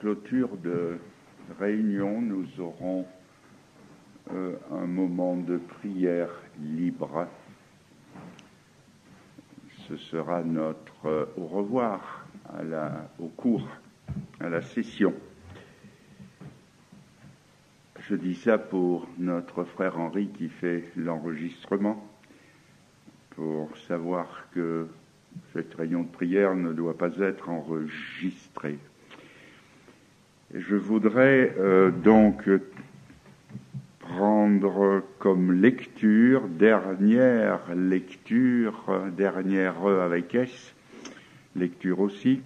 clôture de réunion, nous aurons un moment de prière libre. Ce sera notre au revoir au cours, à la session. Je dis ça pour notre frère Henri qui fait l'enregistrement, pour savoir que cette réunion de prière ne doit pas être enregistrée. Et je voudrais donc prendre comme lecture, dernière avec S, lecture aussi,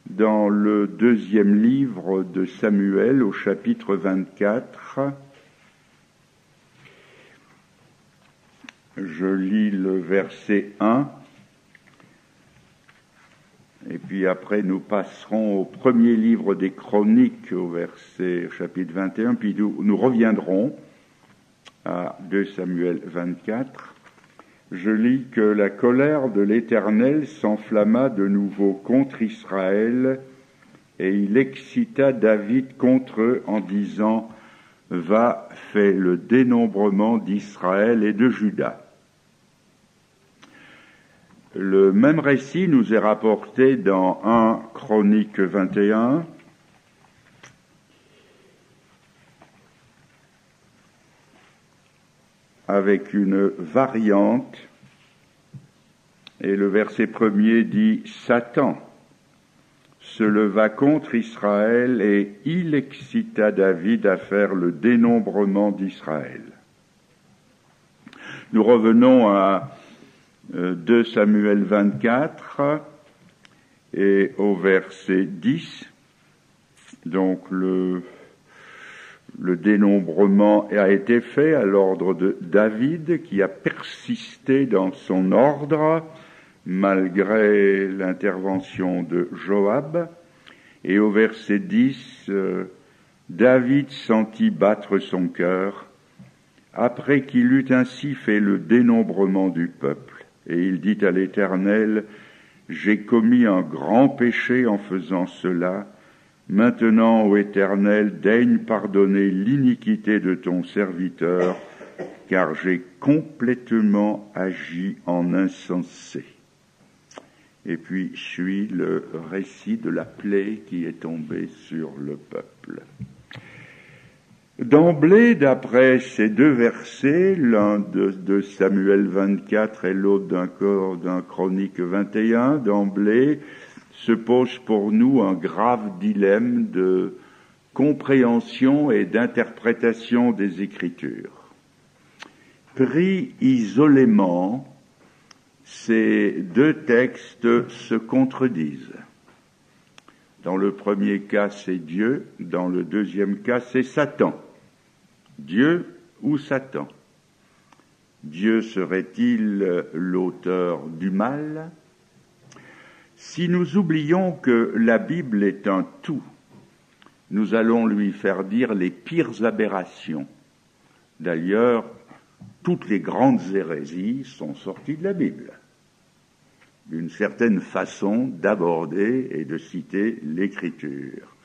dans le deuxième livre de Samuel au chapitre 24. Je lis le verset 1. Et puis après, nous passerons au premier livre des Chroniques, au chapitre 21, puis nous reviendrons à 2 Samuel 24. Je lis que la colère de l'Éternel s'enflamma de nouveau contre Israël, et il excita David contre eux en disant « Va, fais le dénombrement d'Israël et de Juda ». Le même récit nous est rapporté dans 1 Chronique 21, avec une variante, et le verset 1er dit « Satan se leva contre Israël et il excita David à faire le dénombrement d'Israël ». Nous revenons à 2 Samuel 24 et au verset 10. Donc le dénombrement a été fait à l'ordre de David, qui a persisté dans son ordre malgré l'intervention de Joab. Et au verset 10, David sentit battre son cœur après qu'il eut ainsi fait le dénombrement du peuple. Et il dit à l'Éternel, « J'ai commis un grand péché en faisant cela. Maintenant, ô Éternel, daigne pardonner l'iniquité de ton serviteur, car j'ai complètement agi en insensé. » Et puis suit le récit de la plaie qui est tombée sur le peuple. D'emblée, d'après ces deux versets, l'un de Samuel 24 et l'autre d'un Chronique 21, d'emblée se pose pour nous un grave dilemme de compréhension et d'interprétation des Écritures. Pris isolément, ces deux textes se contredisent. Dans le premier cas, c'est Dieu, dans le deuxième cas, c'est Satan. Dieu ou Satan? Dieu serait-il l'auteur du mal? Si nous oublions que la Bible est un tout, nous allons lui faire dire les pires aberrations. D'ailleurs, toutes les grandes hérésies sont sorties de la Bible. D'une certaine façon d'aborder et de citer l'Écriture.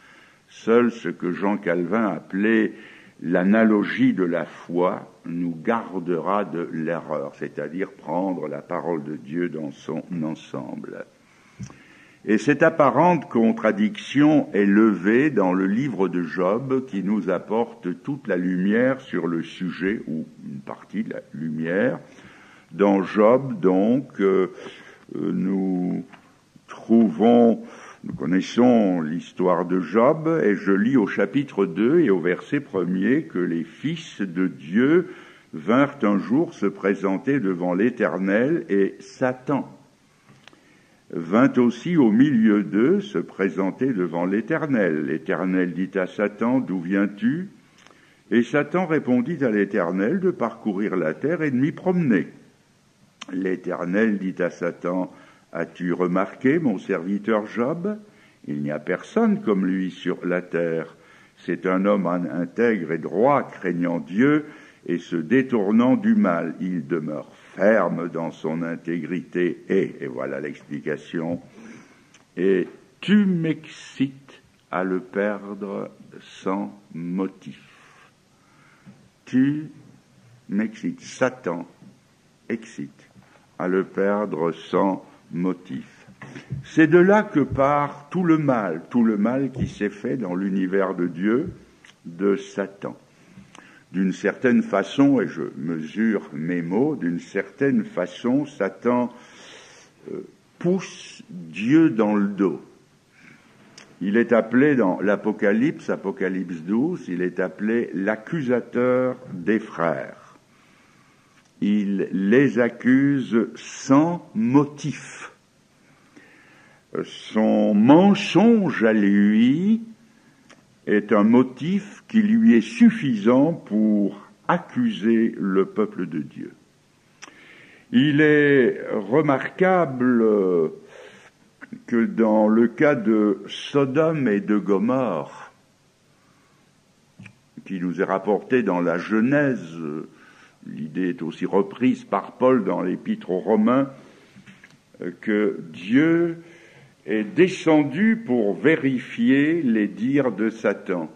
Seul ce que Jean Calvin appelait l'analogie de la foi nous gardera de l'erreur, c'est-à-dire prendre la parole de Dieu dans son ensemble. Et cette apparente contradiction est levée dans le livre de Job, qui nous apporte toute la lumière sur le sujet, ou une partie de la lumière. Dans Job, donc, nous connaissons l'histoire de Job, et je lis au chapitre 2 et au verset 1er que les fils de Dieu vinrent un jour se présenter devant l'Éternel, et Satan vint aussi au milieu d'eux se présenter devant l'Éternel. L'Éternel dit à Satan, « D'où viens-tu » Et Satan répondit à l'Éternel de parcourir la terre et de m'y promener. L'Éternel dit à Satan, « As-tu remarqué mon serviteur Job? Il n'y a personne comme lui sur la terre. C'est un homme intègre et droit, craignant Dieu et se détournant du mal. Il demeure ferme dans son intégrité et voilà l'explication, et tu m'excites à le perdre sans motif. Tu m'excites, Satan excite à le perdre sans motif. C'est de là que part tout le mal qui s'est fait dans l'univers de Dieu, de Satan. D'une certaine façon, et je mesure mes mots, d'une certaine façon, Satan pousse Dieu dans le dos. Il est appelé dans l'Apocalypse, Apocalypse 12, il est appelé l'accusateur des frères. Il les accuse sans motif. Son mensonge à lui est un motif qui lui est suffisant pour accuser le peuple de Dieu. Il est remarquable que dans le cas de Sodome et de Gomorrhe, qui nous est rapporté dans la Genèse, l'idée est aussi reprise par Paul dans l'Épître aux Romains, que Dieu est descendu pour vérifier les dires de Satan.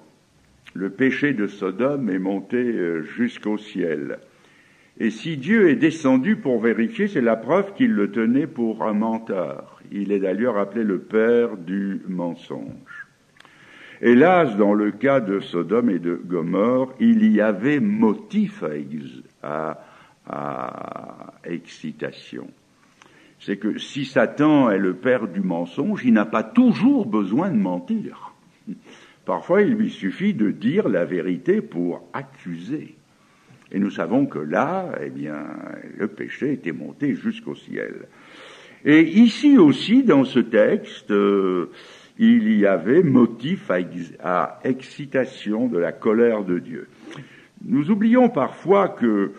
Le péché de Sodome est monté jusqu'au ciel. Et si Dieu est descendu pour vérifier, c'est la preuve qu'il le tenait pour un menteur. Il est d'ailleurs appelé le père du mensonge. Hélas, dans le cas de Sodome et de Gomorrhe, il y avait motif à excitation. C'est que si Satan est le père du mensonge, il n'a pas toujours besoin de mentir. Parfois, il lui suffit de dire la vérité pour accuser. Et nous savons que là, le péché était monté jusqu'au ciel. Et ici aussi, dans ce texte, il y avait motif à excitation de la colère de Dieu. Nous oublions parfois que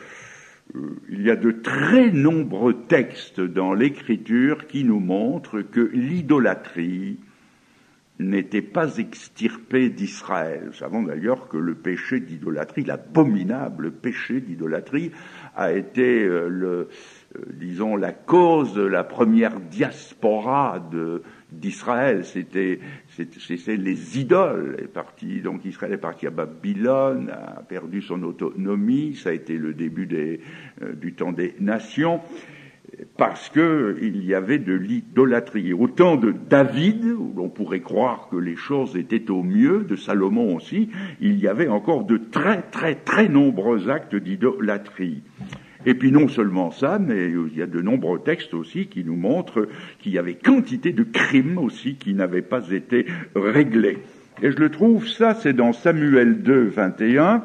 il y a de très nombreux textes dans l'Écriture qui nous montrent que l'idolâtrie n'était pas extirpée d'Israël. Nous savons d'ailleurs que le péché d'idolâtrie, l'abominable péché d'idolâtrie, a été la cause de la première diaspora d'Israël. C'était les idoles. Donc Israël est parti à Babylone, a perdu son autonomie. Ça a été le début du temps des nations, parce que il y avait de l'idolâtrie. Au temps de David, où l'on pourrait croire que les choses étaient au mieux, de Salomon aussi, il y avait encore de très très très nombreux actes d'idolâtrie. Et puis non seulement ça, mais il y a de nombreux textes aussi qui nous montrent qu'il y avait quantité de crimes aussi qui n'avaient pas été réglés. Et je le trouve, ça c'est dans Samuel 2, 21,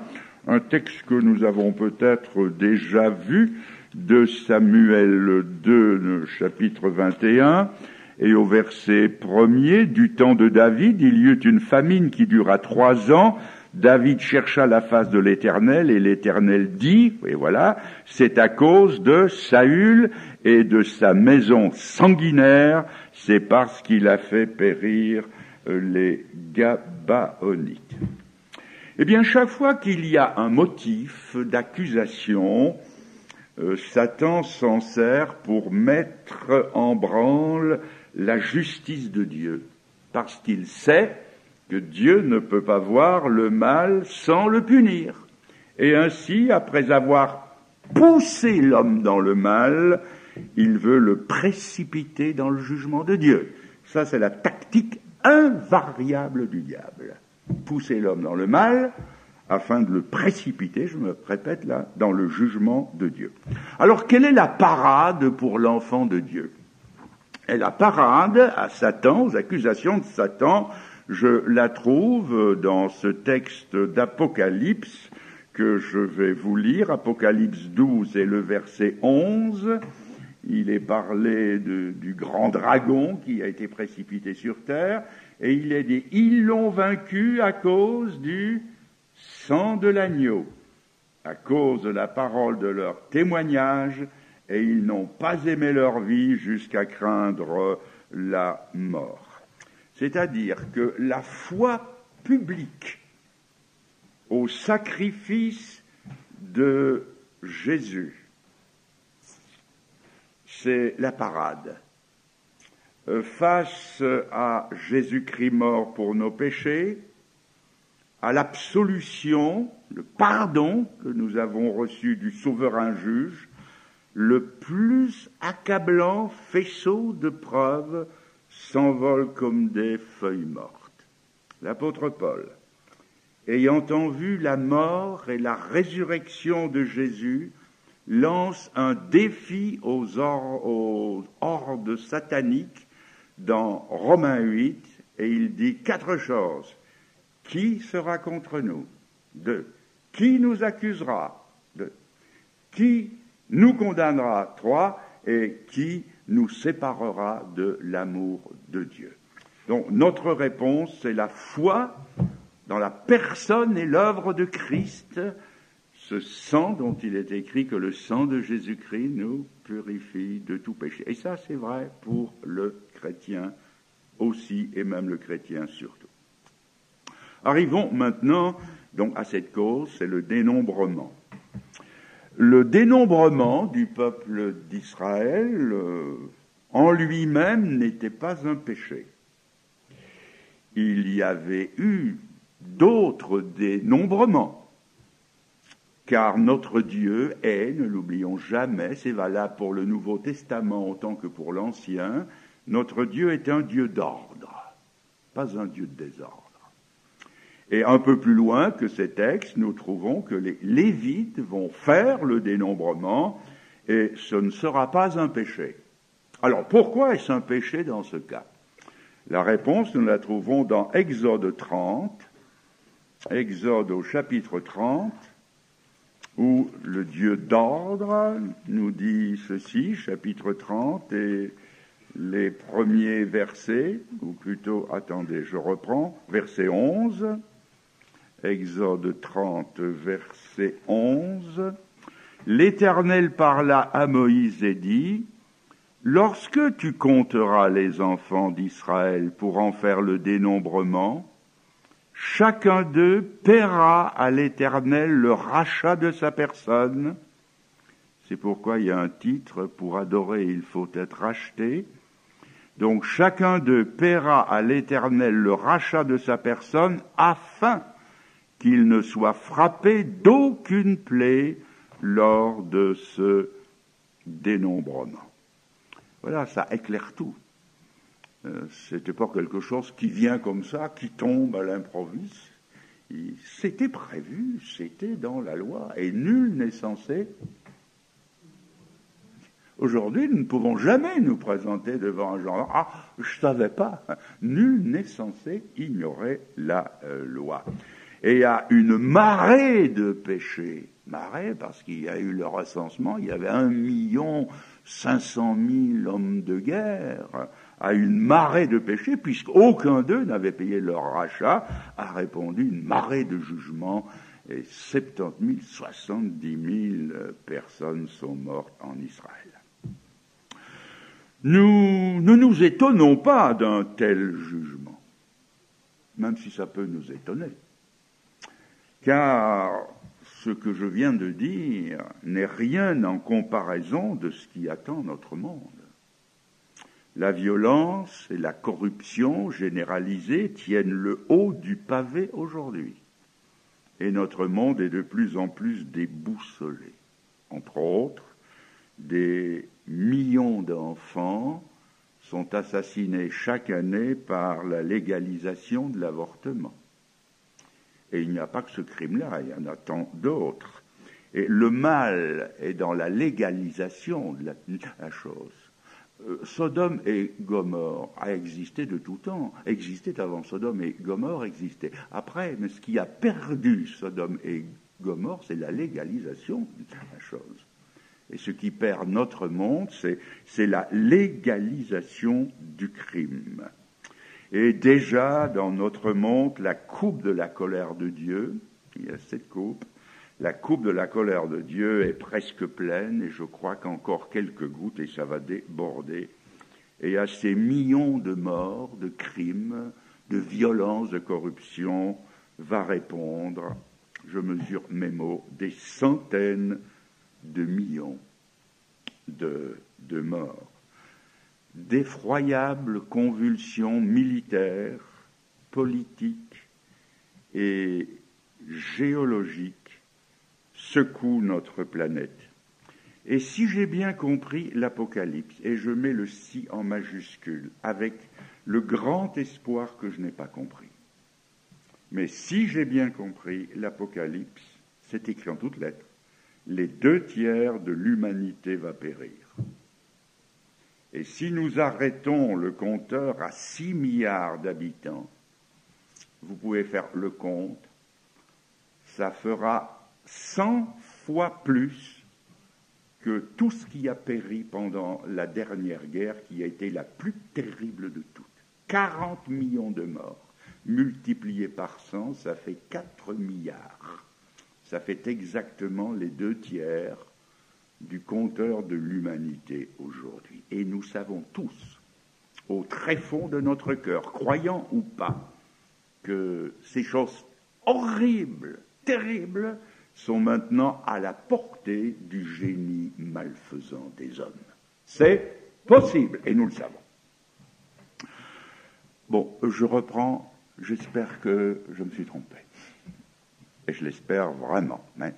un texte que nous avons peut-être déjà vu, de Samuel 2, chapitre 21, et au verset 1er, du temps de David, il y eut une famine qui dura 3 ans. David chercha la face de l'Éternel, et l'Éternel dit, et voilà, c'est à cause de Saül et de sa maison sanguinaire, c'est parce qu'il a fait périr les Gabaonites. Eh bien, chaque fois qu'il y a un motif d'accusation, Satan s'en sert pour mettre en branle la justice de Dieu, parce qu'il sait que Dieu ne peut pas voir le mal sans le punir. Et ainsi, après avoir poussé l'homme dans le mal, il veut le précipiter dans le jugement de Dieu. Ça, c'est la tactique invariable du diable. Pousser l'homme dans le mal, afin de le précipiter, je me répète là, dans le jugement de Dieu. Alors, quelle est la parade pour l'enfant de Dieu? Et la parade à Satan, aux accusations de Satan, je la trouve dans ce texte d'Apocalypse que je vais vous lire, Apocalypse 12 et le verset 11. Il est parlé du grand dragon qui a été précipité sur terre, et il est dit, ils l'ont vaincu à cause du sang de l'agneau, à cause de la parole de leur témoignage, et ils n'ont pas aimé leur vie jusqu'à craindre la mort. C'est-à-dire que la foi publique au sacrifice de Jésus, c'est la parade. face à Jésus-Christ mort pour nos péchés, à l'absolution, le pardon que nous avons reçu du souverain juge, le plus accablant faisceau de preuves s'envole comme des feuilles mortes. L'apôtre Paul, ayant en vue la mort et la résurrection de Jésus, lance un défi aux hordes sataniques dans Romains 8, et il dit 4 choses. Qui sera contre nous? 2. Qui nous accusera? 2. Qui nous condamnera? 3. Et qui nous séparera de l'amour de Dieu? Donc notre réponse, c'est la foi dans la personne et l'œuvre de Christ, ce sang dont il est écrit que le sang de Jésus-Christ nous purifie de tout péché. Et ça, c'est vrai pour le chrétien aussi, et même le chrétien surtout. Arrivons maintenant donc à cette cause, c'est le dénombrement. Le dénombrement du peuple d'Israël en lui-même n'était pas un péché. Il y avait eu d'autres dénombrements, car notre Dieu est, ne l'oublions jamais, c'est valable pour le Nouveau Testament autant que pour l'Ancien, notre Dieu est un Dieu d'ordre, pas un Dieu de désordre. Et un peu plus loin que ces textes, nous trouvons que les Lévites vont faire le dénombrement et ce ne sera pas un péché. Alors pourquoi est-ce un péché dans ce cas? La réponse, nous la trouvons dans Exode 30, Exode au chapitre 30, où le Dieu d'ordre nous dit ceci, chapitre 30, et les premiers versets, ou plutôt, attendez, je reprends, verset 11, Exode 30, verset 11, l'Éternel parla à Moïse et dit, « Lorsque tu compteras les enfants d'Israël pour en faire le dénombrement, chacun d'eux paiera à l'Éternel le rachat de sa personne. » C'est pourquoi il y a un titre, pour adorer il faut être racheté. Donc chacun d'eux paiera à l'Éternel le rachat de sa personne afin qu'il ne soit frappé d'aucune plaie lors de ce dénombrement. Voilà, ça éclaire tout. C'était pas quelque chose qui vient comme ça, qui tombe à l'improviste. C'était prévu, c'était dans la loi, et nul n'est censé. Aujourd'hui, nous ne pouvons jamais nous présenter devant un gendarme. Ah, je savais pas. Nul n'est censé ignorer la loi. Et il y a une marée de péchés. Marée parce qu'il y a eu le recensement, il y avait 1 500 000 hommes de guerre à une marée de péchés, puisqu'aucun d'eux n'avait payé leur rachat, a répondu une marée de jugements, et 70 000, 70 000 personnes sont mortes en Israël. Nous ne nous étonnons pas d'un tel jugement, même si ça peut nous étonner, car ce que je viens de dire n'est rien en comparaison de ce qui attend notre monde. La violence et la corruption généralisée tiennent le haut du pavé aujourd'hui, et notre monde est de plus en plus déboussolé. Entre autres, des millions d'enfants sont assassinés chaque année par la légalisation de l'avortement. Et il n'y a pas que ce crime-là, il y en a tant d'autres. Et le mal est dans la légalisation de la chose. Sodome et Gomorrhe a existé de tout temps, existait avant Sodome et Gomorrhe existait. Après, mais ce qui a perdu Sodome et Gomorrhe, c'est la légalisation de la chose. Et ce qui perd notre monde, c'est la légalisation du crime. Et déjà, dans notre monde, la coupe de la colère de Dieu, il y a cette coupe, la coupe de la colère de Dieu est presque pleine, et je crois qu'encore quelques gouttes, et ça va déborder. Et à ces millions de morts, de crimes, de violences, de corruption, va répondre, je mesure mes mots, des centaines de millions de morts. d'effroyables convulsions militaires, politiques et géologiques secouent notre planète. Et si j'ai bien compris l'Apocalypse, et je mets le « si » en majuscule, avec le grand espoir que je n'ai pas compris, mais si j'ai bien compris l'Apocalypse, c'est écrit en toutes lettres, les 2/3 de l'humanité va périr. Et si nous arrêtons le compteur à 6 milliards d'habitants, vous pouvez faire le compte, ça fera 100 fois plus que tout ce qui a péri pendant la dernière guerre, qui a été la plus terrible de toutes. 40 millions de morts, multipliés par 100, ça fait 4 milliards. Ça fait exactement les 2/3 du compteur de l'humanité aujourd'hui. Et nous savons tous, au très fond de notre cœur, croyants ou pas, que ces choses horribles, terribles, sont maintenant à la portée du génie malfaisant des hommes. C'est possible, et nous le savons. Bon, je reprends, j'espère que je me suis trompé. Et je l'espère vraiment. Mais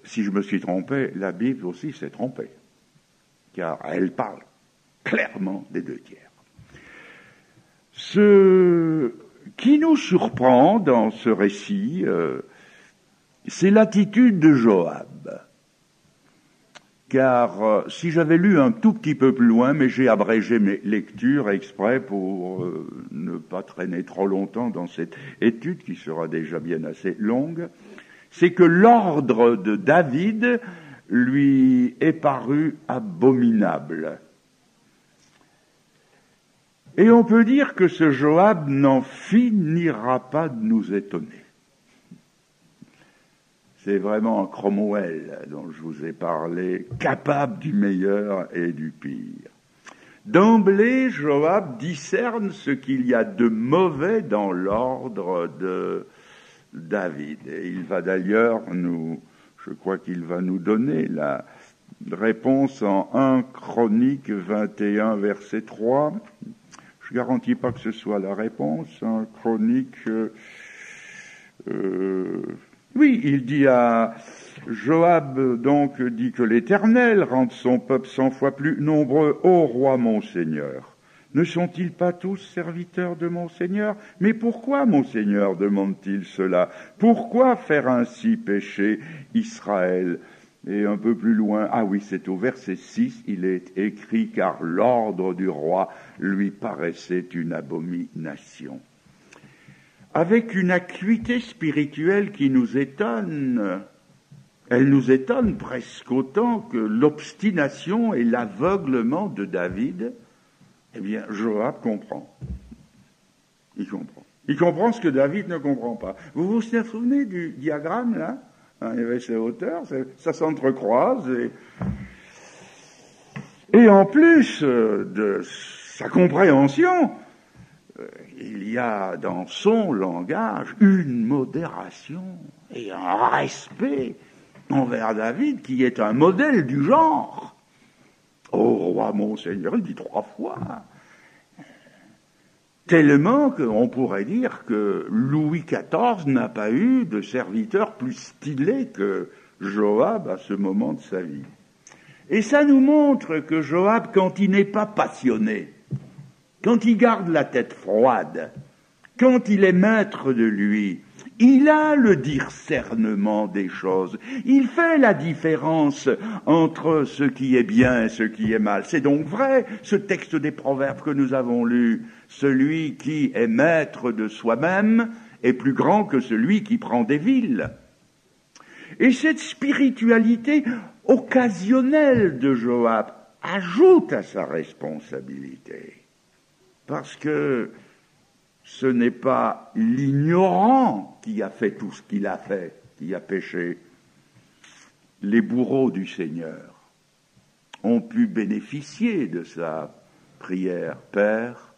si je me suis trompé, la Bible aussi s'est trompée, car elle parle clairement des 2/3. Ce qui nous surprend dans ce récit, c'est l'attitude de Joab. Car si j'avais lu un tout petit peu plus loin, mais j'ai abrégé mes lectures exprès pour ne pas traîner trop longtemps dans cette étude qui sera déjà bien assez longue, c'est que l'ordre de David lui est paru abominable. Et on peut dire que ce Joab n'en finira pas de nous étonner. C'est vraiment un Cromwell dont je vous ai parlé, capable du meilleur et du pire. D'emblée, Joab discerne ce qu'il y a de mauvais dans l'ordre de David. Et il va d'ailleurs je crois qu'il va nous donner la réponse en 1 Chronique 21, verset 3. Je ne garantis pas que ce soit la réponse. 1 Chronique... Oui, il dit à Joab, donc, dit que l'Éternel rende son peuple 100 fois plus nombreux, ô roi mon Seigneur. Ne sont-ils pas tous serviteurs de mon Seigneur? Mais pourquoi mon Seigneur demande-t-il cela? Pourquoi faire ainsi pécher Israël? Et un peu plus loin, c'est au verset 6, il est écrit, car l'ordre du roi lui paraissait une abomination. Avec une acuité spirituelle qui nous étonne, elle nous étonne presque autant que l'obstination et l'aveuglement de David. Eh bien, Joab comprend. Il comprend. Il comprend ce que David ne comprend pas. Vous vous souvenez du diagramme, là? Il y avait ces hauteurs, ça s'entrecroise. Et en plus de sa compréhension, il y a dans son langage une modération et un respect envers David qui est un modèle du genre. Ô roi mon Seigneur, il dit 3 fois. Tellement qu'on pourrait dire que Louis XIV n'a pas eu de serviteur plus stylé que Joab à ce moment de sa vie. Et ça nous montre que Joab, quand il n'est pas passionné, quand il garde la tête froide, quand il est maître de lui, il a le discernement des choses. Il fait la différence entre ce qui est bien et ce qui est mal. C'est donc vrai, ce texte des Proverbes que nous avons lu. Celui qui est maître de soi-même est plus grand que celui qui prend des villes. Et cette spiritualité occasionnelle de Joab ajoute à sa responsabilité. Parce que ce n'est pas l'ignorant qui a fait tout ce qu'il a fait, qui a péché. Les bourreaux du Seigneur ont pu bénéficier de sa prière. Père,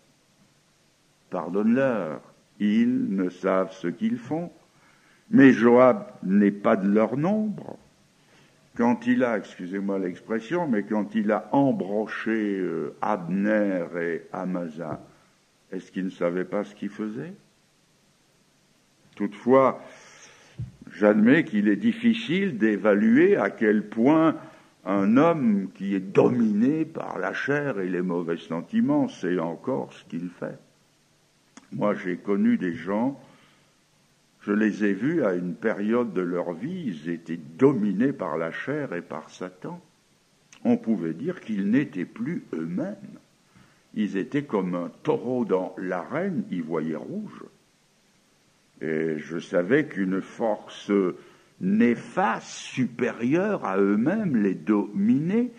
pardonne-leur, ils ne savent ce qu'ils font. Mais Joab n'est pas de leur nombre. quand il a, excusez-moi l'expression, mais quand il a embroché Abner et Amasa, est-ce qu'il ne savait pas ce qu'il faisait? Toutefois, j'admets qu'il est difficile d'évaluer à quel point un homme qui est dominé par la chair et les mauvais sentiments sait encore ce qu'il fait. Moi, j'ai connu des gens, je les ai vus à une période de leur vie, ils étaient dominés par la chair et par Satan. On pouvait dire qu'ils n'étaient plus eux-mêmes. Ils étaient comme un taureau dans l'arène, ils voyaient rouge. Et je savais qu'une force néfaste, supérieure à eux-mêmes, les dominait,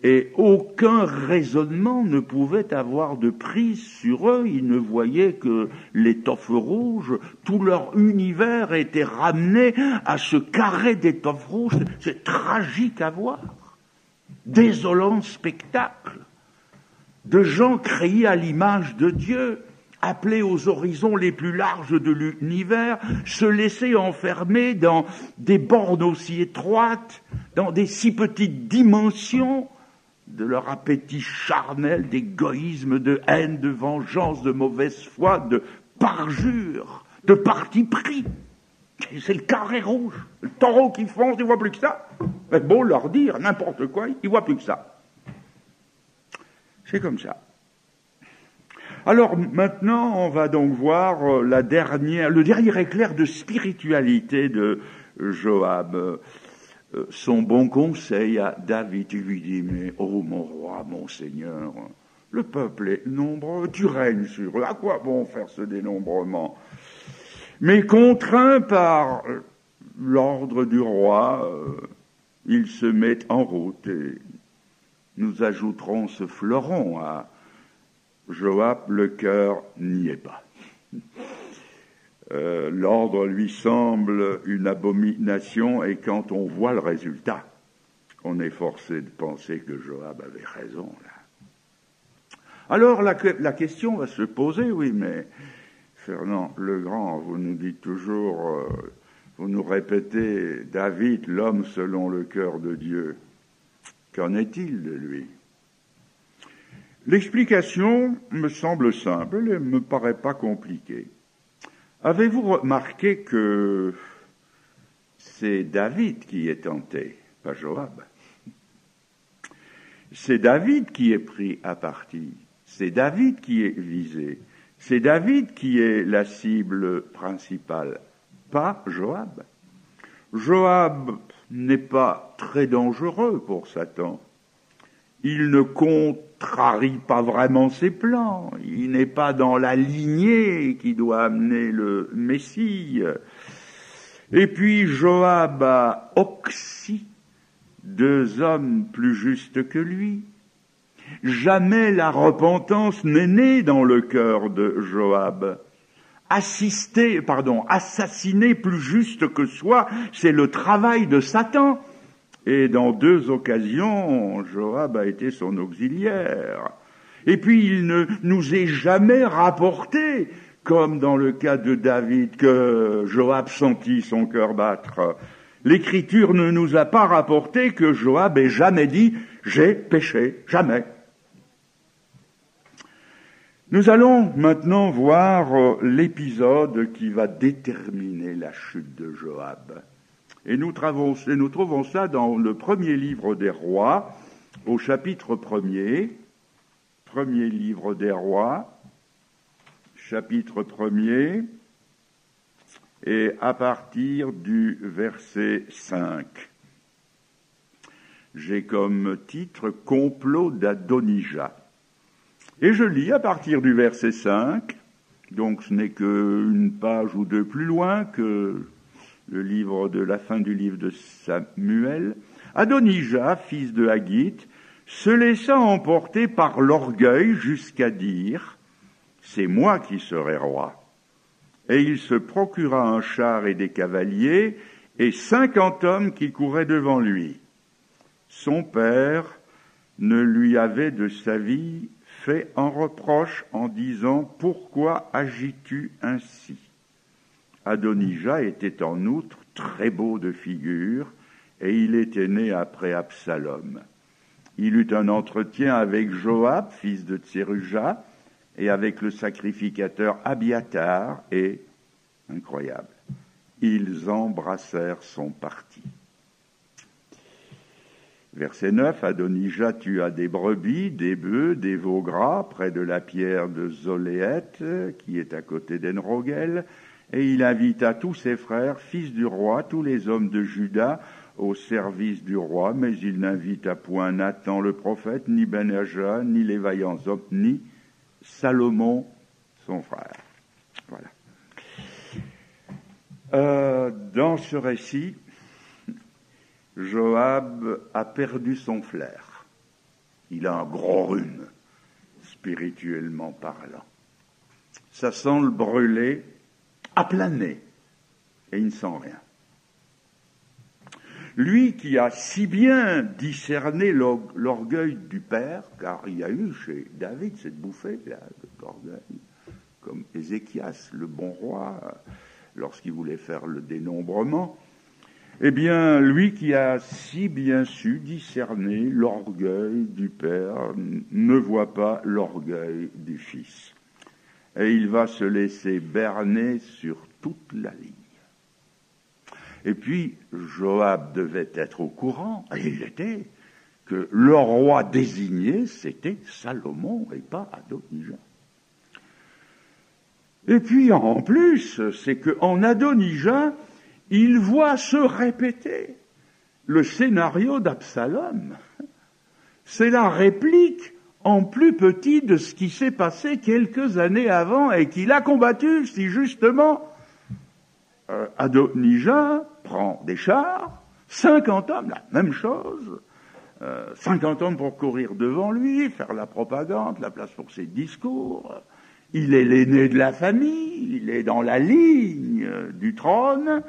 et aucun raisonnement ne pouvait avoir de prise sur eux. Ils ne voyaient que l'étoffe rouge, tout leur univers était ramené à ce carré d'étoffe rouge. C'est tragique à voir. Désolant spectacle de gens créés à l'image de Dieu, appelés aux horizons les plus larges de l'univers, se laisser enfermer dans des bornes aussi étroites, dans des si petites dimensions de leur appétit charnel, d'égoïsme, de haine, de vengeance, de mauvaise foi, de parjure, de parti pris. C'est le carré rouge, le taureau qui fonce, il voit plus que ça. Mais beau leur dire n'importe quoi, il voit plus que ça. C'est comme ça. Alors maintenant, on va donc voir le dernier éclair de spiritualité de Joab. Son bon conseil à David, il lui dit, mais oh mon roi, mon seigneur, le peuple est nombreux, tu règnes sur eux, à quoi bon faire ce dénombrement? Mais contraint par l'ordre du roi, il se met en route et nous ajouterons ce fleuron à Joab, le cœur n'y est pas. L'ordre lui semble une abomination et quand on voit le résultat, on est forcé de penser que Joab avait raison là. Alors la question va se poser, oui, mais Fernand le Grand, vous nous dites toujours, vous nous répétez, David, l'homme selon le cœur de Dieu. Qu'en est-il de lui? L'explication me semble simple et ne me paraît pas compliquée. Avez-vous remarqué que c'est David qui est tenté, pas Joab? C'est David qui est pris à partie, c'est David qui est visé, c'est David qui est la cible principale, pas Joab. Joab n'est pas très dangereux pour Satan. Il ne contrarie pas vraiment ses plans. Il n'est pas dans la lignée qui doit amener le Messie. Et puis Joab a oxy 2 hommes plus justes que lui. Jamais la repentance n'est née dans le cœur de Joab. Assassiner plus juste que soi, c'est le travail de Satan. Et dans 2 occasions, Joab a été son auxiliaire. Et puis il ne nous est jamais rapporté, comme dans le cas de David, que Joab sentit son cœur battre. L'Écriture ne nous a pas rapporté que Joab ait jamais dit « j'ai péché », jamais. Nous allons maintenant voir l'épisode qui va déterminer la chute de Joab. Et nous trouvons ça dans le premier livre des rois, au chapitre 1er. Premier livre des rois, chapitre 1er, et à partir du verset 5. J'ai comme titre « Complot d'Adonijah ». Et je lis à partir du verset 5, donc ce n'est qu'une page ou 2 plus loin que la fin du livre de Samuel. Adonijah, fils de Haggith, se laissa emporter par l'orgueil jusqu'à dire « c'est moi qui serai roi ». Et il se procura un char et des cavaliers et 50 hommes qui couraient devant lui. Son père ne lui avait de sa vie fait un reproche en disant « Pourquoi agis-tu ainsi ?» Adonijah était en outre très beau de figure et il était né après Absalom. Il eut un entretien avec Joab, fils de Tseruja, et avec le sacrificateur Abiathar, et, incroyable, ils embrassèrent son parti. Verset 9, Adonijah tua des brebis, des bœufs, des veaux gras, près de la pierre de Zoléette, qui est à côté d'Enrogel, et il invita tous ses frères, fils du roi, tous les hommes de Juda, au service du roi, mais il n'invita point Nathan le prophète, ni Benadja, ni les vaillants hommes, ni Salomon, son frère. Voilà. Dans ce récit, Joab a perdu son flair. Il a un gros rhume, spirituellement parlant. Ça sent le brûler à plein nez, et il ne sent rien. Lui qui a si bien discerné l'orgueil du père, car il y a eu chez David cette bouffée-là d'orgueil, comme Ézéchias, le bon roi, lorsqu'il voulait faire le dénombrement, eh bien, lui qui a si bien su discerner l'orgueil du père ne voit pas l'orgueil du fils. Et il va se laisser berner sur toute la ligne. Et puis, Joab devait être au courant, et il l'était, que le roi désigné, c'était Salomon et pas Adonijah. Et puis, en plus, c'est qu'en Adonijah, il voit se répéter le scénario d'Absalom. C'est la réplique en plus petit de ce qui s'est passé quelques années avant et qu'il a combattu, si justement Adonijah prend des chars, 50 hommes, la même chose, 50 hommes pour courir devant lui, faire la propagande, la place pour ses discours. Il est l'aîné de la famille, il est dans la ligne du trône,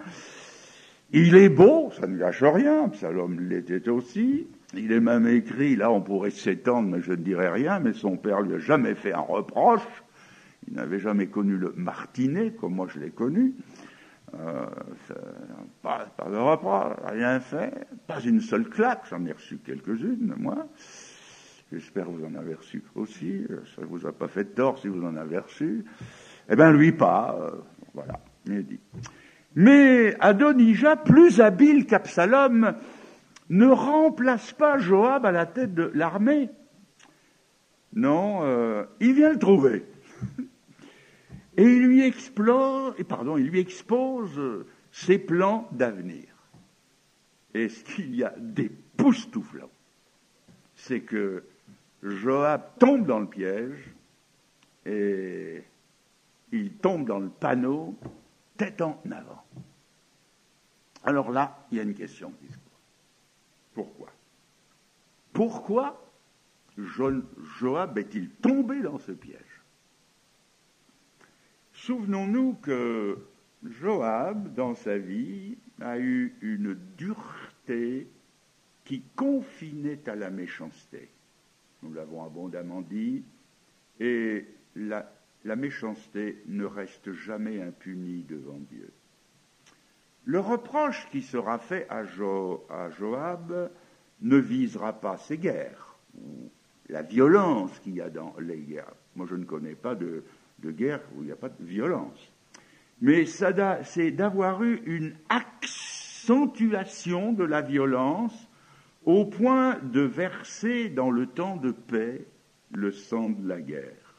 il est beau, ça ne gâche rien, Absalom l'était aussi, il est même écrit, là on pourrait s'étendre, mais je ne dirais rien, mais son père lui a jamais fait un reproche, il n'avait jamais connu le martinet, comme moi je l'ai connu, pas de reproche, rien fait, pas une seule claque, j'en ai reçu quelques-unes, moi. J'espère que vous en avez reçu aussi. Ça ne vous a pas fait de tort si vous en avez reçu. Eh bien, lui pas. Voilà, il est dit. Mais Adonijah, plus habile qu'Absalom, ne remplace pas Joab à la tête de l'armée. Non, il vient le trouver. Et il lui expose ses plans d'avenir. Et ce qu'il y a d'époustouflant, c'est que Joab tombe dans le piège et il tombe dans le panneau tête en avant. Alors là, il y a une question qui se pose. Pourquoi Joab est-il tombé dans ce piège? Souvenons-nous que Joab, dans sa vie, a eu une dureté qui confinait à la méchanceté. Nous l'avons abondamment dit, et la méchanceté ne reste jamais impunie devant Dieu. Le reproche qui sera fait à Joab ne visera pas ces guerres, ou la violence qu'il y a dans les guerres. Moi, je ne connais pas de guerre où il n'y a pas de violence. Mais c'est d'avoir eu une accentuation de la violence au point de verser dans le temps de paix le sang de la guerre.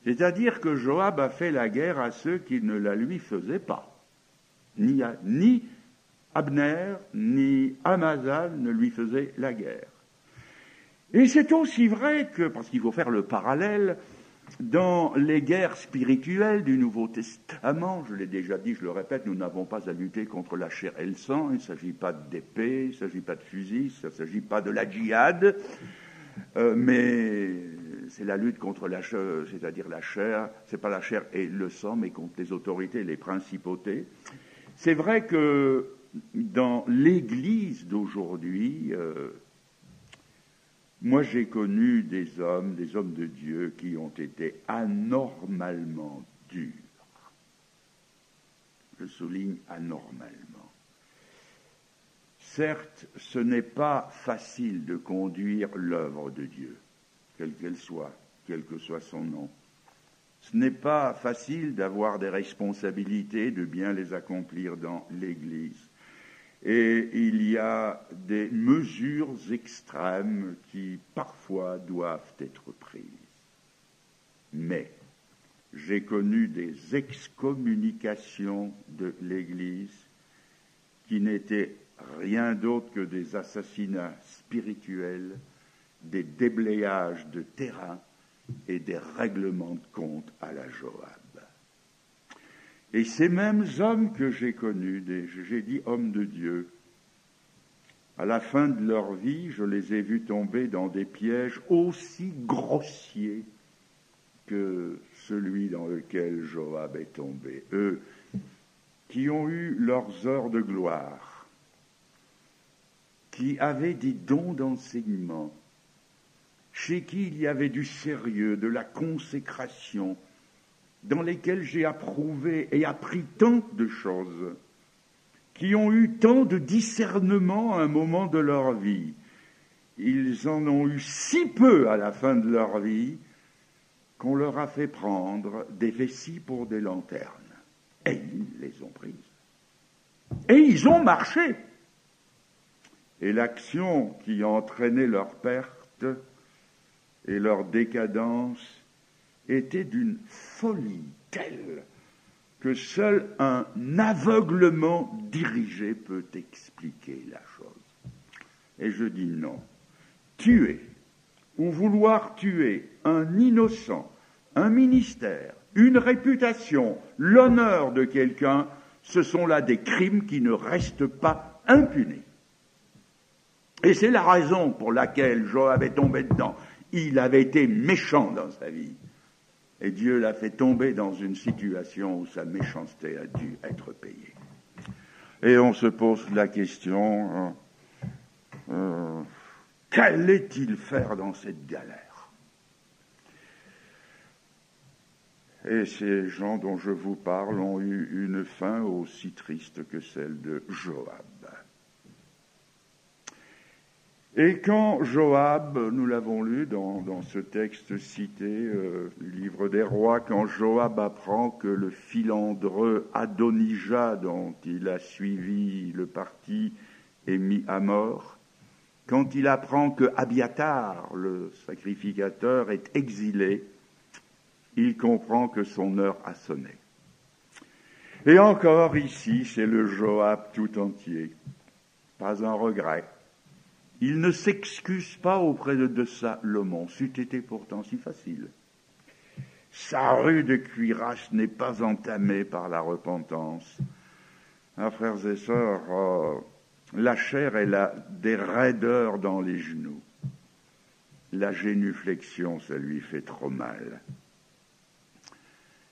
C'est-à-dire que Joab a fait la guerre à ceux qui ne la lui faisaient pas. Ni Abner, ni Amazal ne lui faisaient la guerre. Et c'est aussi vrai que, parce qu'il faut faire le parallèle, dans les guerres spirituelles du Nouveau Testament, je l'ai déjà dit, je le répète, nous n'avons pas à lutter contre la chair et le sang, il ne s'agit pas d'épée, il ne s'agit pas de fusil, il ne s'agit pas de la djihad, mais c'est la lutte contre la chair, c'est-à-dire la chair, c'est pas la chair et le sang, mais contre les autorités, les principautés. C'est vrai que dans l'Église d'aujourd'hui, moi, j'ai connu des hommes de Dieu qui ont été anormalement durs. Je souligne anormalement. Certes, ce n'est pas facile de conduire l'œuvre de Dieu, quelle qu'elle soit, quel que soit son nom. Ce n'est pas facile d'avoir des responsabilités, de bien les accomplir dans l'Église. Et il y a des mesures extrêmes qui parfois doivent être prises. Mais j'ai connu des excommunications de l'Église qui n'étaient rien d'autre que des assassinats spirituels, des déblayages de terrain et des règlements de compte à la Joab. Et ces mêmes hommes que j'ai connus, j'ai dit hommes de Dieu, à la fin de leur vie, je les ai vus tomber dans des pièges aussi grossiers que celui dans lequel Joab est tombé. Eux, qui ont eu leurs heures de gloire, qui avaient des dons d'enseignement, chez qui il y avait du sérieux, de la consécration, dans lesquels j'ai approuvé et appris tant de choses, qui ont eu tant de discernement à un moment de leur vie. Ils en ont eu si peu à la fin de leur vie qu'on leur a fait prendre des vessies pour des lanternes. Et ils les ont prises. Et ils ont marché. Et l'action qui a entraîné leur perte et leur décadence était d'une folie telle que seul un aveuglement dirigé peut expliquer la chose. Et je dis non. Tuer ou vouloir tuer un innocent, un ministère, une réputation, l'honneur de quelqu'un, ce sont là des crimes qui ne restent pas impunis. Et c'est la raison pour laquelle Joab est tombé dedans. Il avait été méchant dans sa vie. Et Dieu l'a fait tomber dans une situation où sa méchanceté a dû être payée. Et on se pose la question, qu'allait-il faire dans cette galère? Et ces gens dont je vous parle ont eu une fin aussi triste que celle de Joab. Et quand Joab, nous l'avons lu dans ce texte cité du livre des rois, quand Joab apprend que le filandreux Adonijah, dont il a suivi le parti, est mis à mort, quand il apprend que Abiathar, le sacrificateur, est exilé, il comprend que son heure a sonné. Et encore ici, c'est le Joab tout entier. Pas un regret. Il ne s'excuse pas auprès de Salomon. C'eût été pourtant si facile. Sa rude cuirasse n'est pas entamée par la repentance. Ah, frères et sœurs, la chair, elle a des raideurs dans les genoux. La génuflexion, ça lui fait trop mal.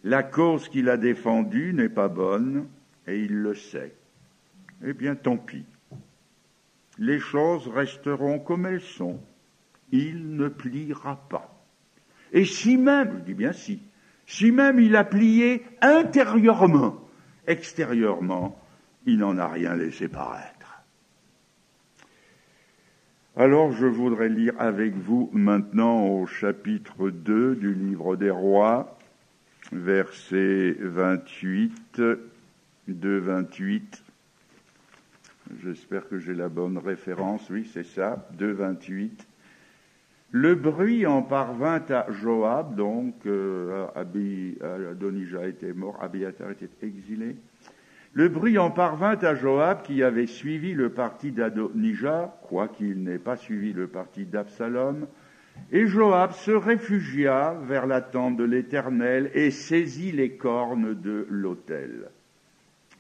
La cause qu'il a défendue n'est pas bonne, et il le sait. Eh bien, tant pis. Les choses resteront comme elles sont. Il ne pliera pas. Et si même, je dis bien si même il a plié intérieurement, extérieurement, il n'en a rien laissé paraître. Alors je voudrais lire avec vous maintenant au chapitre 2 du livre des rois, verset 28, 2-28. J'espère que j'ai la bonne référence, oui, c'est ça, 2-28. Le bruit en parvint à Joab, donc Adonijah était mort, Abiathar était exilé. Le bruit en parvint à Joab qui avait suivi le parti d'Adonijah, quoiqu'il n'ait pas suivi le parti d'Absalom, et Joab se réfugia vers la tente de l'Éternel et saisit les cornes de l'autel.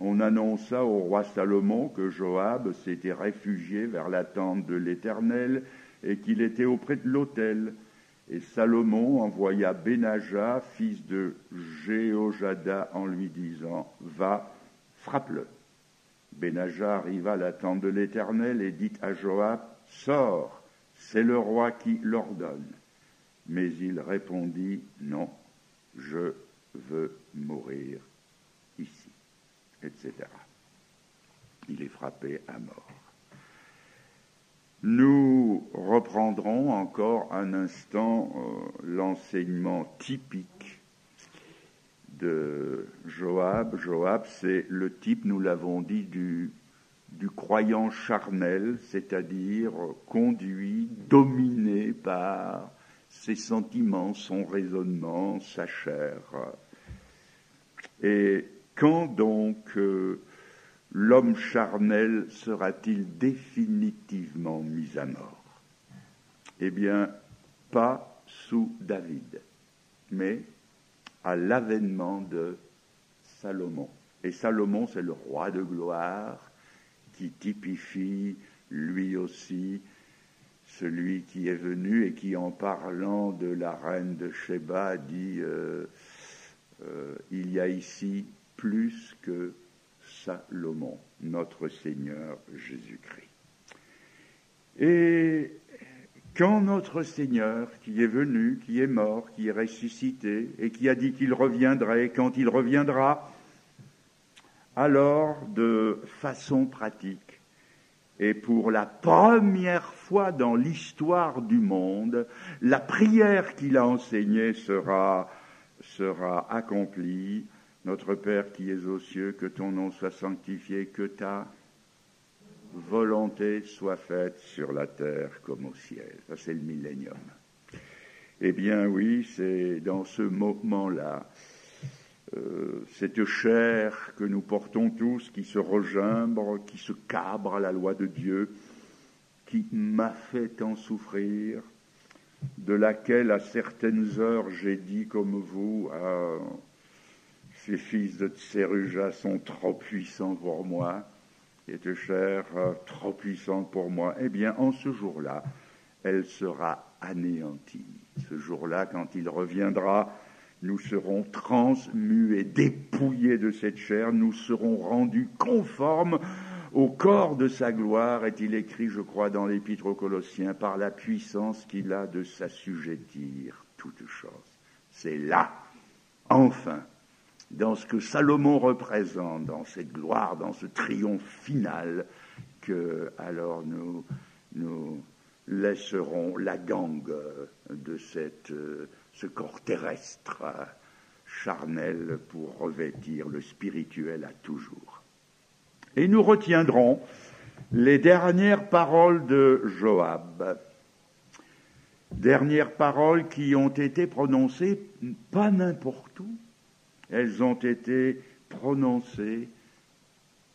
On annonça au roi Salomon que Joab s'était réfugié vers la tente de l'Éternel et qu'il était auprès de l'autel. Et Salomon envoya Benaja, fils de Jéhojada, en lui disant « Va, frappe-le ». Benaja arriva à la tente de l'Éternel et dit à Joab « Sors, c'est le roi qui l'ordonne ». Mais il répondit « Non, je veux mourir ici ». Etc. Il est frappé à mort. Nous reprendrons encore un instant l'enseignement typique de Joab. Joab, c'est le type, nous l'avons dit, du croyant charnel, c'est-à-dire conduit, dominé par ses sentiments, son raisonnement, sa chair. Et quand donc l'homme charnel sera-t-il définitivement mis à mort? Eh bien, pas sous David, mais à l'avènement de Salomon. Et Salomon, c'est le roi de gloire qui typifie lui aussi celui qui est venu et qui, en parlant de la reine de Sheba, dit il y a ici plus que Salomon, notre Seigneur Jésus-Christ. Et quand notre Seigneur, qui est venu, qui est mort, qui est ressuscité, et qui a dit qu'il reviendrait, quand il reviendra, alors, de façon pratique, et pour la première fois dans l'histoire du monde, la prière qu'il a enseignée sera accomplie. Notre Père qui es aux cieux, que ton nom soit sanctifié, que ta volonté soit faite sur la terre comme au ciel. Ça, c'est le millénium. Eh bien oui, c'est dans ce moment-là, cette chair que nous portons tous, qui se regimbre, qui se cabre à la loi de Dieu, qui m'a fait tant souffrir, de laquelle à certaines heures j'ai dit comme vous, ces fils de Tseruja sont trop puissants pour moi, cette chair trop puissante pour moi. Eh bien, en ce jour-là, elle sera anéantie. Ce jour-là, quand il reviendra, nous serons transmués, dépouillés de cette chair, nous serons rendus conformes au corps de sa gloire, est-il écrit, je crois, dans l'Épître aux Colossiens, par la puissance qu'il a de s'assujettir toutes choses. C'est là, enfin, dans ce que Salomon représente, dans cette gloire, dans ce triomphe final, que alors nous laisserons la gangue de ce corps terrestre charnel pour revêtir le spirituel à toujours. Et nous retiendrons les dernières paroles de Joab, dernières paroles qui ont été prononcées pas n'importe où, elles ont été prononcées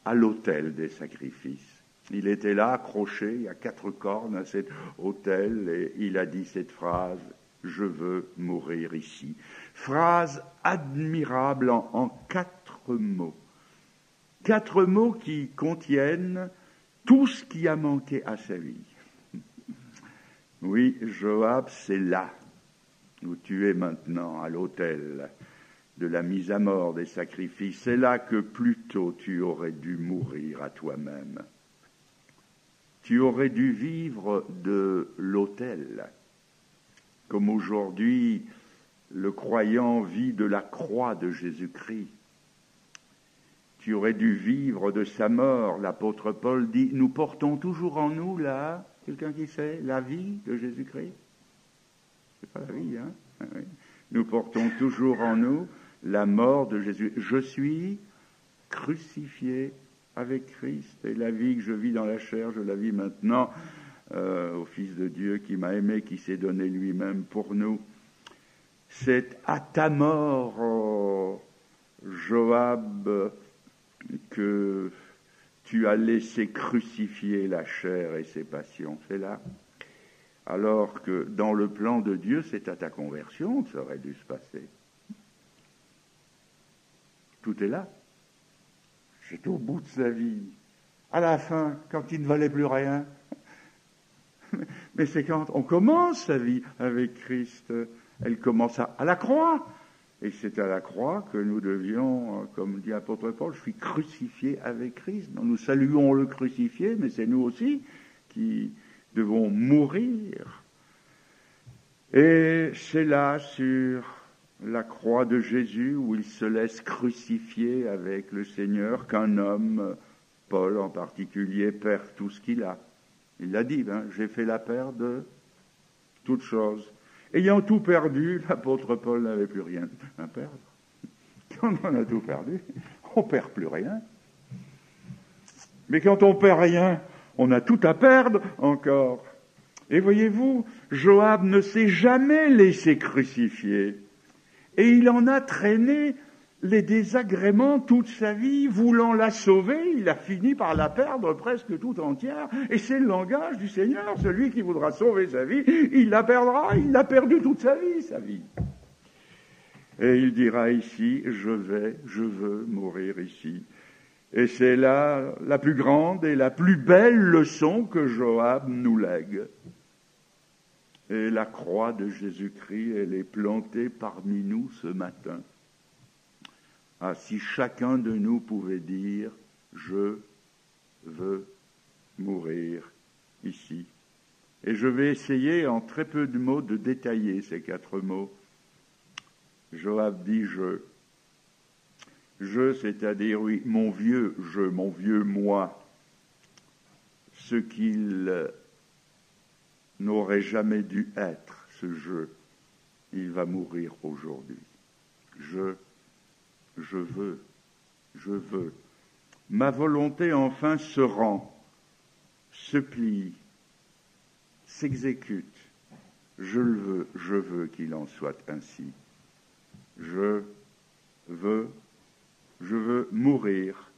à l'autel des sacrifices. Il était là, accroché à 4 cornes à cet autel, et il a dit cette phrase, « Je veux mourir ici ». Phrase admirable en 4 mots. 4 mots qui contiennent tout ce qui a manqué à sa vie. Oui, Joab, c'est là où tu es maintenant, à l'autel de la mise à mort des sacrifices. C'est là que plus tôt tu aurais dû mourir à toi-même. Tu aurais dû vivre de l'autel, comme aujourd'hui le croyant vit de la croix de Jésus-Christ. Tu aurais dû vivre de sa mort. L'apôtre Paul dit, nous portons toujours en nous, là, quelqu'un qui sait, la vie de Jésus-Christ. C'est pas la vie, hein? Oui. Nous portons toujours en nous la mort de Jésus. Je suis crucifié avec Christ, et la vie que je vis dans la chair, je la vis maintenant au Fils de Dieu qui m'a aimé, qui s'est donné lui-même pour nous. C'est à ta mort, Joab, que tu as laissé crucifier la chair et ses passions. C'est là. Alors que dans le plan de Dieu, c'est à ta conversion que ça aurait dû se passer. Tout est là. C'est au bout de sa vie. À la fin, quand il ne valait plus rien. Mais c'est quand on commence sa vie avec Christ. Elle commence à la croix. Et c'est à la croix que nous devions, comme dit l'apôtre Paul, je suis crucifié avec Christ. Nous saluons le crucifié, mais c'est nous aussi qui devons mourir. Et c'est là, sur la croix de Jésus, où il se laisse crucifier avec le Seigneur, qu'un homme, Paul en particulier, perd tout ce qu'il a. Il l'a dit, j'ai fait la paire de toutes choses. Ayant tout perdu, l'apôtre Paul n'avait plus rien à perdre. Quand on a tout perdu, on ne perd plus rien. Mais quand on perd rien, on a tout à perdre encore. Et voyez-vous, Joab ne s'est jamais laissé crucifier. Et il en a traîné les désagréments toute sa vie, voulant la sauver, il a fini par la perdre presque tout entière. Et c'est le langage du Seigneur, celui qui voudra sauver sa vie, il la perdra, il l'a perdu toute sa vie. Et il dira ici, je veux mourir ici. Et c'est là la plus grande et la plus belle leçon que Joab nous lègue. Et la croix de Jésus-Christ, elle est plantée parmi nous ce matin. Ah, si chacun de nous pouvait dire « Je veux mourir ici ». Et je vais essayer en très peu de mots de détailler ces 4 mots. Joab dit « Je ». Je, c'est-à-dire, oui, mon vieux moi, ce qu'il n'aurait jamais dû être, ce je, il va mourir aujourd'hui. Je veux. Ma volonté, enfin, se rend, se plie, s'exécute. Je veux qu'il en soit ainsi. Je veux mourir,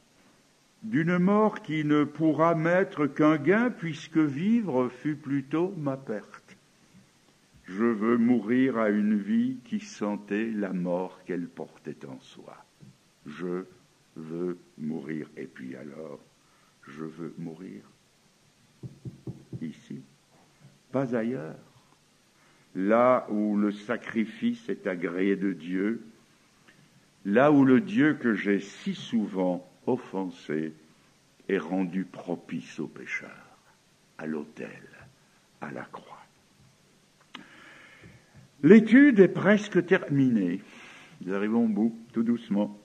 d'une mort qui ne pourra m'être qu'un gain, puisque vivre fut plutôt ma perte. Je veux mourir à une vie qui sentait la mort qu'elle portait en soi. Je veux mourir. Et puis alors, je veux mourir ici, pas ailleurs. Là où le sacrifice est agréé de Dieu, là où le Dieu que j'ai si souvent offensé est rendu propice aux pécheurs, à l'autel, à la croix. L'étude est presque terminée. Nous arrivons au bout, tout doucement.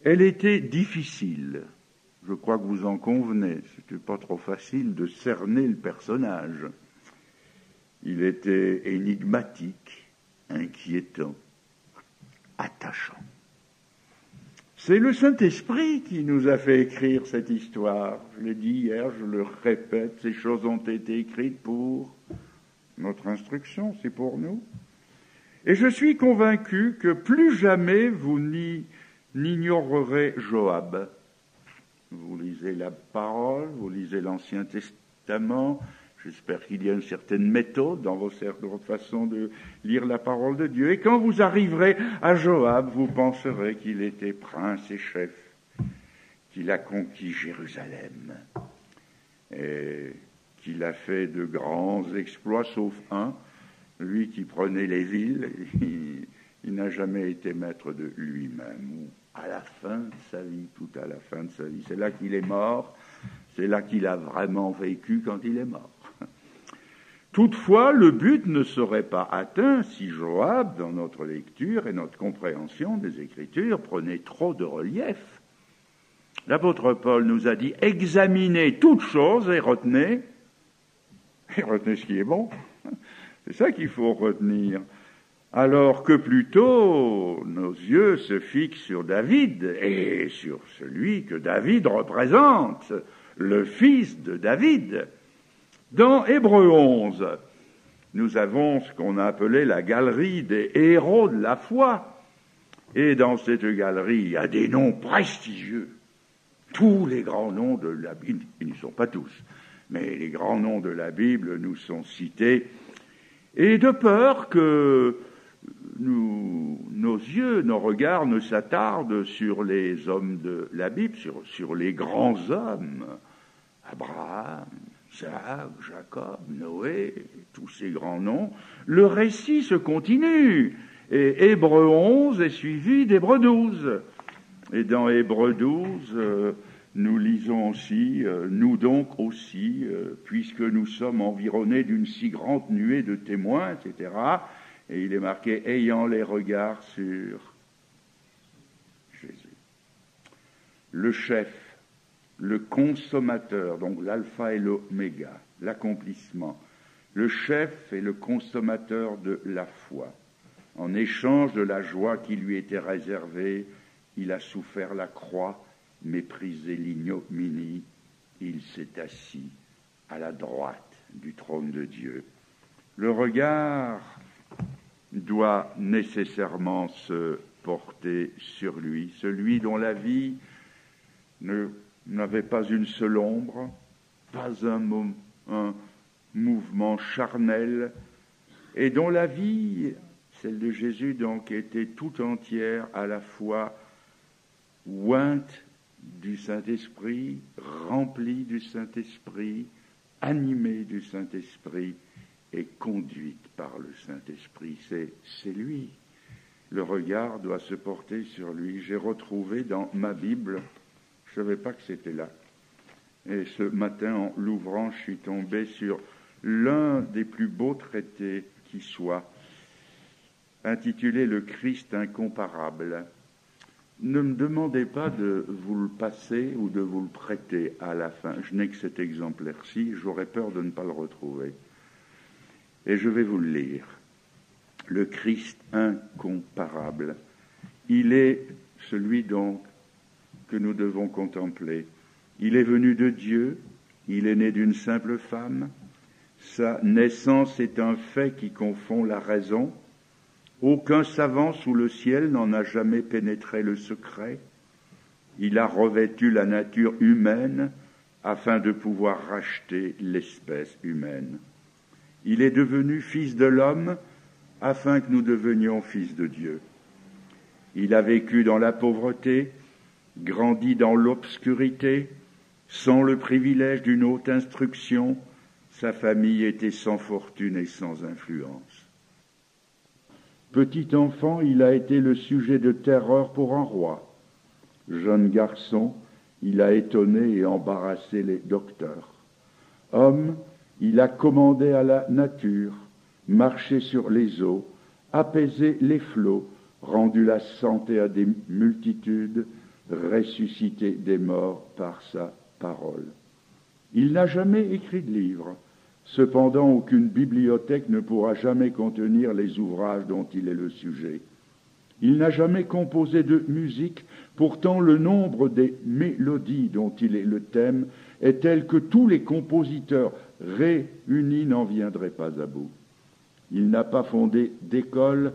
Elle était difficile. Je crois que vous en convenez. C'était pas trop facile de cerner le personnage. Il était énigmatique, inquiétant, attachant. C'est le Saint-Esprit qui nous a fait écrire cette histoire. Je l'ai dit hier, je le répète, ces choses ont été écrites pour notre instruction, c'est pour nous. Et je suis convaincu que plus jamais vous n'ignorerez Joab. Vous lisez la parole, vous lisez l'Ancien Testament. J'espère qu'il y a une certaine méthode dans votre façon de lire la parole de Dieu. Et quand vous arriverez à Joab, vous penserez qu'il était prince et chef, qu'il a conquis Jérusalem, et qu'il a fait de grands exploits, sauf un, lui qui prenait les villes. Il n'a jamais été maître de lui-même, ou à la fin de sa vie, tout à la fin de sa vie. C'est là qu'il est mort, c'est là qu'il a vraiment vécu quand il est mort. Toutefois, le but ne serait pas atteint si Joab, dans notre lecture et notre compréhension des Écritures, prenait trop de relief. L'apôtre Paul nous a dit « Examinez toutes choses et retenez ce qui est bon ». C'est ça qu'il faut retenir. Alors que plutôt nos yeux se fixent sur David et sur celui que David représente, le fils de David. Dans Hébreux 11, nous avons ce qu'on a appelé la galerie des héros de la foi. Et dans cette galerie, il y a des noms prestigieux. Tous les grands noms de la Bible, ils n'y sont pas tous, mais les grands noms de la Bible nous sont cités. Et de peur que nos yeux, nos regards ne s'attardent sur les hommes de la Bible, sur les grands hommes, Abraham, Isaac, Jacob, Noé, tous ces grands noms, le récit se continue. Et Hébreux 11 est suivi d'Hébreux 12. Et dans Hébreux 12, nous lisons aussi, nous donc aussi, puisque nous sommes environnés d'une si grande nuée de témoins, etc. Et il est marqué, ayant les regards sur Jésus. Le chef, le consommateur, donc l'alpha et l'oméga, l'accomplissement, le chef et le consommateur de la foi. En échange de la joie qui lui était réservée, il a souffert la croix, méprisé l'ignominie, il s'est assis à la droite du trône de Dieu. Le regard doit nécessairement se porter sur lui, celui dont la vie n'avait pas une seule ombre, pas un mouvement charnel, et dont la vie, celle de Jésus donc, était tout entière à la fois ointe du Saint-Esprit, remplie du Saint-Esprit, animée du Saint-Esprit et conduite par le Saint-Esprit. C'est lui. Le regard doit se porter sur lui. J'ai retrouvé dans ma Bible, je ne savais pas que c'était là, et ce matin en l'ouvrant, je suis tombé sur l'un des plus beaux traités qui soit, intitulé « Le Christ incomparable ». Ne me demandez pas de vous le passer ou de vous le prêter à la fin. Je n'ai que cet exemplaire-ci, j'aurais peur de ne pas le retrouver. Et je vais vous le lire. Le Christ incomparable. Il est celui donc que nous devons contempler. Il est venu de Dieu, il est né d'une simple femme. Sa naissance est un fait qui confond la raison. Aucun savant sous le ciel n'en a jamais pénétré le secret. Il a revêtu la nature humaine afin de pouvoir racheter l'espèce humaine. Il est devenu fils de l'homme afin que nous devenions fils de Dieu. Il a vécu dans la pauvreté, grandi dans l'obscurité, sans le privilège d'une haute instruction. Sa famille était sans fortune et sans influence. Petit enfant, il a été le sujet de terreur pour un roi. Jeune garçon, il a étonné et embarrassé les docteurs. Homme, il a commandé à la nature, marché sur les eaux, apaisé les flots, rendu la santé à des multitudes, ressuscité des morts par sa parole. Il n'a jamais écrit de livre. Cependant, aucune bibliothèque ne pourra jamais contenir les ouvrages dont il est le sujet. Il n'a jamais composé de musique, pourtant le nombre des mélodies dont il est le thème est tel que tous les compositeurs réunis n'en viendraient pas à bout. Il n'a pas fondé d'école,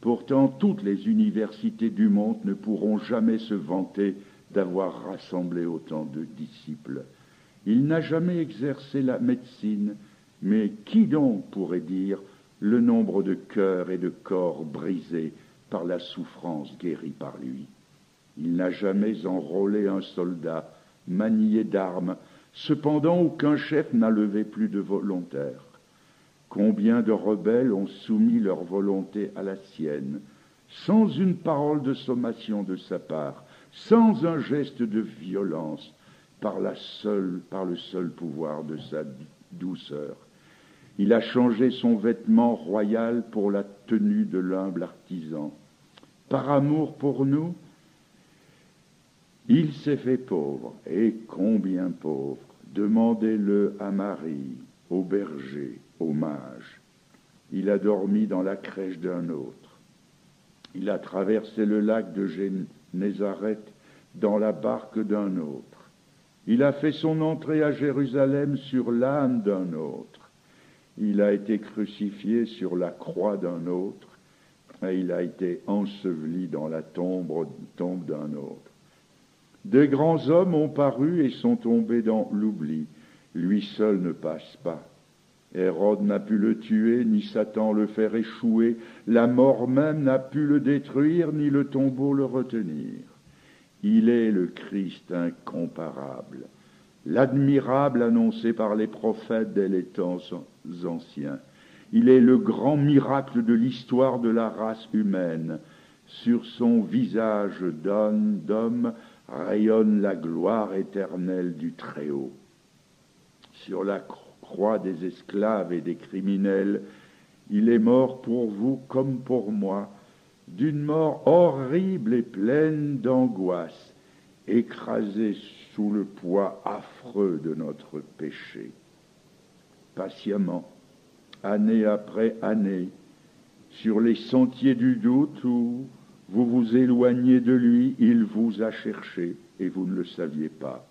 pourtant toutes les universités du monde ne pourront jamais se vanter d'avoir rassemblé autant de disciples. Il n'a jamais exercé la médecine, mais qui donc pourrait dire le nombre de cœurs et de corps brisés par la souffrance guérie par lui? Il n'a jamais enrôlé un soldat, manié d'armes, cependant aucun chef n'a levé plus de volontaires. Combien de rebelles ont soumis leur volonté à la sienne, sans une parole de sommation de sa part, sans un geste de violence, par le seul pouvoir de sa douceur. Il a changé son vêtement royal pour la tenue de l'humble artisan. Par amour pour nous, il s'est fait pauvre, et combien pauvre. Demandez-le à Marie, au berger, au mage. Il a dormi dans la crèche d'un autre. Il a traversé le lac de Génézareth dans la barque d'un autre. Il a fait son entrée à Jérusalem sur l'âne d'un autre. Il a été crucifié sur la croix d'un autre, et il a été enseveli dans la tombe d'un autre. De grands hommes ont paru et sont tombés dans l'oubli. Lui seul ne passe pas. Hérode n'a pu le tuer, ni Satan le faire échouer. La mort même n'a pu le détruire, ni le tombeau le retenir. Il est le Christ incomparable, l'admirable annoncé par les prophètes dès les temps anciens. Il est le grand miracle de l'histoire de la race humaine. Sur son visage d'homme rayonne la gloire éternelle du Très-Haut. Sur la croix des esclaves et des criminels, il est mort pour vous comme pour moi, d'une mort horrible et pleine d'angoisse, écrasé sous le poids affreux de notre péché. Patiemment, année après année, sur les sentiers du doute où vous vous éloignez de lui, il vous a cherché et vous ne le saviez pas.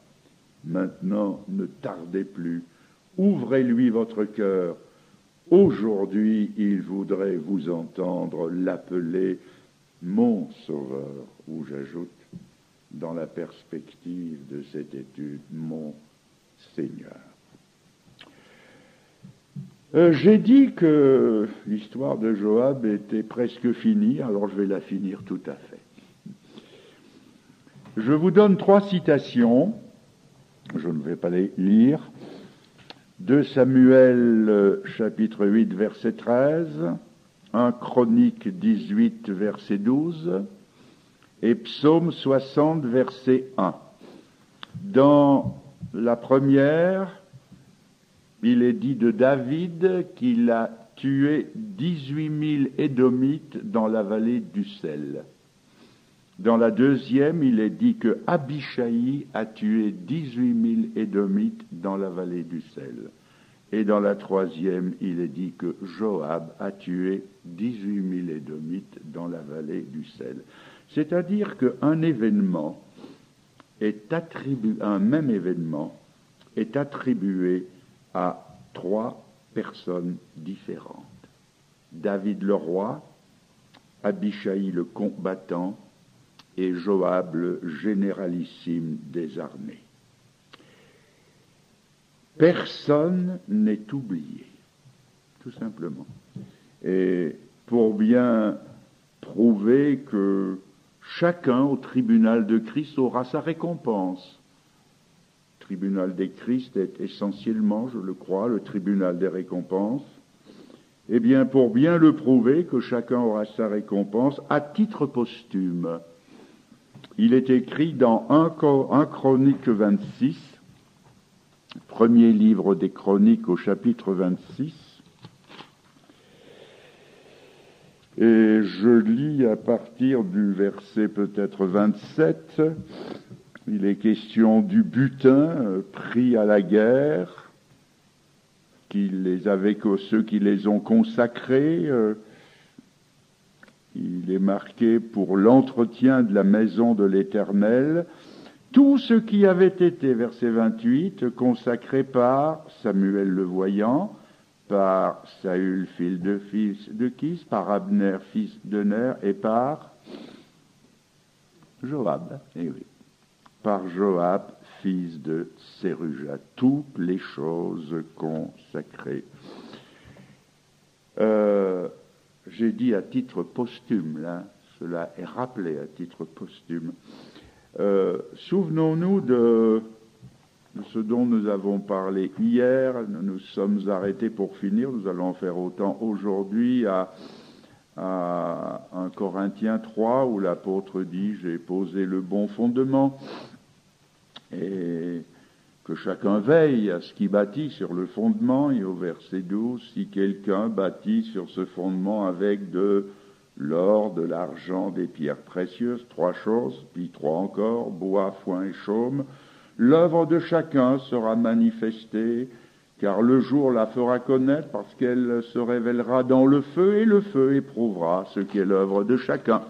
Maintenant, ne tardez plus, ouvrez-lui votre cœur. Aujourd'hui, il voudrait vous entendre l'appeler mon Sauveur, ou j'ajoute, dans la perspective de cette étude, mon Seigneur. J'ai dit que l'histoire de Joab était presque finie, alors je vais la finir tout à fait. Je vous donne 3 citations, je ne vais pas les lire. 2 Samuel chapitre 8 verset 13, 1 Chronique 18 verset 12 et Psaume 60 verset 1. Dans la première, il est dit de David qu'il a tué 18 000 Édomites dans la vallée du Sel. Dans la deuxième, il est dit que Abishai a tué 18 000 Édomites dans la vallée du Sel. Et dans la troisième, il est dit que Joab a tué 18 000 Édomites dans la vallée du Sel. C'est-à-dire qu'un événement est attribué, un même événement est attribué à 3 personnes différentes. David le roi, Abishai le combattant et Joab le généralissime des armées. Personne n'est oublié, tout simplement. Et pour bien prouver que chacun au tribunal de Christ aura sa récompense. Le tribunal des Christ est essentiellement, je le crois, le tribunal des récompenses. Eh bien, pour bien le prouver que chacun aura sa récompense, à titre posthume, il est écrit dans 1 Chronique 26, premier livre des Chroniques au chapitre 26, et je lis à partir du verset peut-être 27, il est question du butin pris à la guerre, ceux qui les ont consacrés. Il est marqué pour l'entretien de la maison de l'Éternel, tout ce qui avait été, verset 28, consacré par Samuel le voyant, par Saül fils de Kis, par Abner fils de Ner et par Joab, par Joab fils de Séruja, toutes les choses consacrées. J'ai dit à titre posthume, là, cela est rappelé à titre posthume. Souvenons-nous de ce dont nous avons parlé hier. Nous nous sommes arrêtés pour finir, nous allons en faire autant aujourd'hui à 1 Corinthiens 3 où l'apôtre dit « J'ai posé le bon fondement » et que chacun veille à ce qui bâtit sur le fondement. Et au verset 12, si quelqu'un bâtit sur ce fondement avec de l'or, de l'argent, des pierres précieuses, 3 choses, puis 3 encore, bois, foin et chaume, l'œuvre de chacun sera manifestée, car le jour la fera connaître, parce qu'elle se révélera dans le feu, et le feu éprouvera ce qu'est l'œuvre de chacun.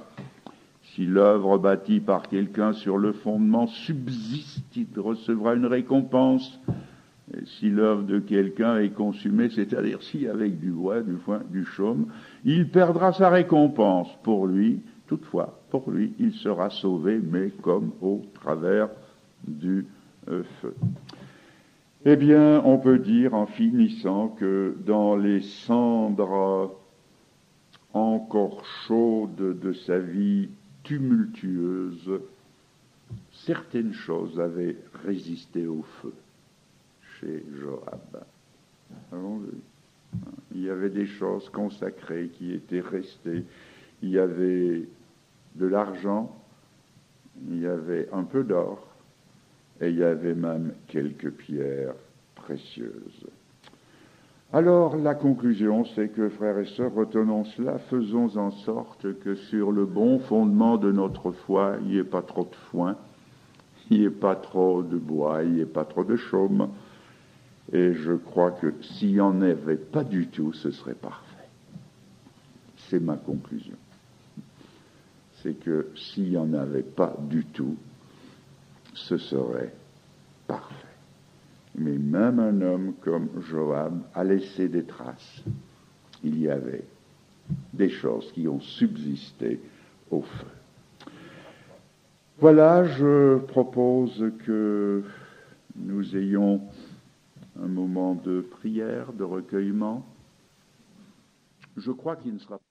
Si l'œuvre bâtie par quelqu'un sur le fondement subsiste, il recevra une récompense. Et si l'œuvre de quelqu'un est consumée, c'est-à-dire si avec du bois, du foin, du chaume, il perdra sa récompense. Pour lui, toutefois, pour lui, il sera sauvé, mais comme au travers du feu. Eh bien, on peut dire en finissant que dans les cendres encore chaudes de sa vie tumultueuse, certaines choses avaient résisté au feu chez Joab. Il y avait des choses consacrées qui étaient restées. Il y avait de l'argent, il y avait un peu d'or, et il y avait même quelques pierres précieuses. Alors, la conclusion, c'est que, frères et sœurs, retenons cela, faisons en sorte que sur le bon fondement de notre foi, il n'y ait pas trop de foin, il n'y ait pas trop de bois, il n'y ait pas trop de chaume. Et je crois que s'il n'y en avait pas du tout, ce serait parfait. C'est ma conclusion. C'est que s'il n'y en avait pas du tout, ce serait parfait. Mais même un homme comme Joab a laissé des traces. Il y avait des choses qui ont subsisté au feu. Voilà, je propose que nous ayons un moment de prière, de recueillement. Je crois qu'il ne sera pas